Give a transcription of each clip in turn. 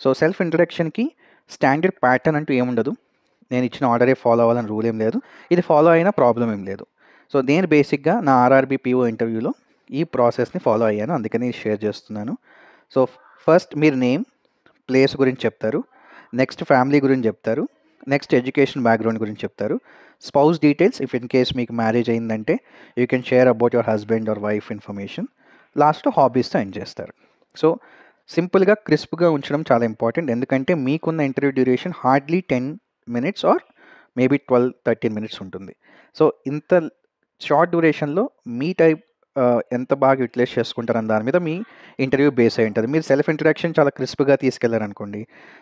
So self ఇంట్రడక్షన్కి standard pattern అంటూ ఏముండదు. నేను ఇచ్చిన ఆర్డరే ఫాలో అవ్వాలని రూల్ ఏం లేదు. ఇది ఫాలో అయినా ప్రాబ్లం ఏం లేదు. సో నేను బేసిక్గా నా ఆర్ఆర్బీ పీఓ ఇంటర్వ్యూలో ఈ ప్రాసెస్ని ఫాలో అయ్యాను, అందుకని షేర్ చేస్తున్నాను. సో ఫస్ట్ మీరు నేమ్, ప్లేస్ గురించి చెప్తారు. నెక్స్ట్ ఫ్యామిలీ గురించి చెప్తారు. నెక్స్ట్ ఎడ్యుకేషన్ బ్యాక్గ్రౌండ్ గురించి చెప్తారు. Spouse details, if in case మీకు మ్యారేజ్ అయిందంటే you can share about your husband or wife information. లాస్ట్లో హాబీస్తో ఎండ్ చేస్తారు. సో సింపుల్గా క్రిస్ప్గా ఉంచడం చాలా ఇంపార్టెంట్, ఎందుకంటే మీకున్న interview duration hardly 10 minutes or maybe 12-13 minutes ఉంటుంది. సో ఇంత షార్ట్ డ్యూరేషన్లో మీ టైప్ ఎంత బాగా యూటిలైజ్ చేసుకుంటారని దాని మీద మీ ఇంటర్వ్యూ బేస్ అయి ఉంటుంది. మీరు సెల్ఫ్ ఇంట్రడక్షన్ చాలా క్రిస్ప్గా తీసుకెళ్లారనుకోండి,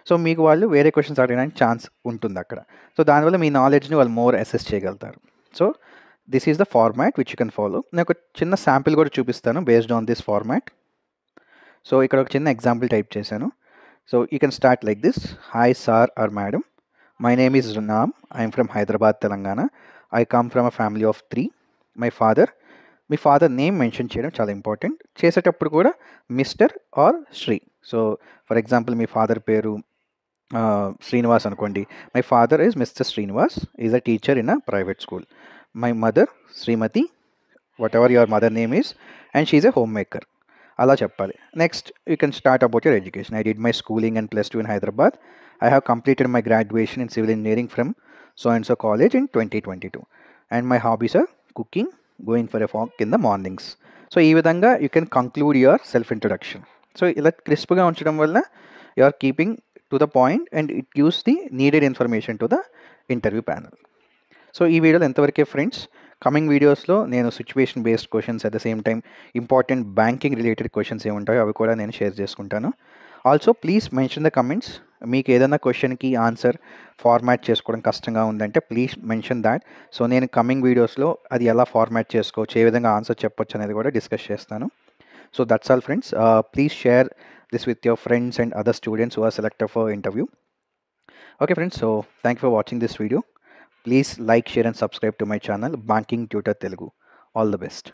సో మీకు వాళ్ళు వేరే క్వశ్చన్స్ అడగడానికి ఛాన్స్ ఉంటుంది అక్కడ. సో దానివల్ల మీ నాలెడ్జ్ని వాళ్ళు మోర్ అసెస్ చేయగలుగుతారు. So this is the format which you can follow. నేను ఒక చిన్న శాంపిల్ కూడా చూపిస్తాను based on this format. So ఇక్కడ ఒక చిన్న ఎగ్జాంపుల్ టైప్ చేశాను. So you can start like this. Hi sir or madam, my name is name, I'm from Hyderabad, Telangana. I come from a family of 3. My father, మీ father name mention చేయడం చాలా important. చేసేటప్పుడు కూడా mister are Shri. So for example మీ father పేరు శ్రీనివాస్ అనుకోండి. My father is mister Srinivas, is a teacher in a private school. My mother Shrimati, whatever your mother name is, and she is a homemaker. అలా చెప్పాలి. Next you can start about your education. I did my schooling and +2 in Hyderabad. I have completed my graduation in civil engineering from so and so college in 2022. And my hobbies are cooking, going for a walk in the mornings. So ee vidhanga you can conclude your self introduction. So ila crisp ga unchadam valla you are keeping to the point and it gives the needed information to the interview panel. So ఈ వీడియోలో ఎంతవరకే friends. Coming వీడియోస్లో నేను situation based questions, at the same time important banking related questions ఏముంటాయో అవి కూడా నేను share చేసుకుంటాను. Also please mention the comments. మీకు ఏదైనా క్వశ్చన్కి ఆన్సర్ ఫార్మాట్ చేసుకోవడం కష్టంగా ఉందంటే ప్లీజ్ మెన్షన్ దాట్. సో నేను కమింగ్ వీడియోస్లో అది ఎలా ఫార్మాట్ చేసుకోవచ్చు, ఏ విధంగా ఆన్సర్ చెప్పొచ్చు అనేది కూడా డిస్కస్ చేస్తాను. So that's all friends. Please share this with your friends and other students who are selected for interview. Okay friends, so thank you for watching this video. Please like, share and subscribe to my channel Banking Tutor Telugu. All the best.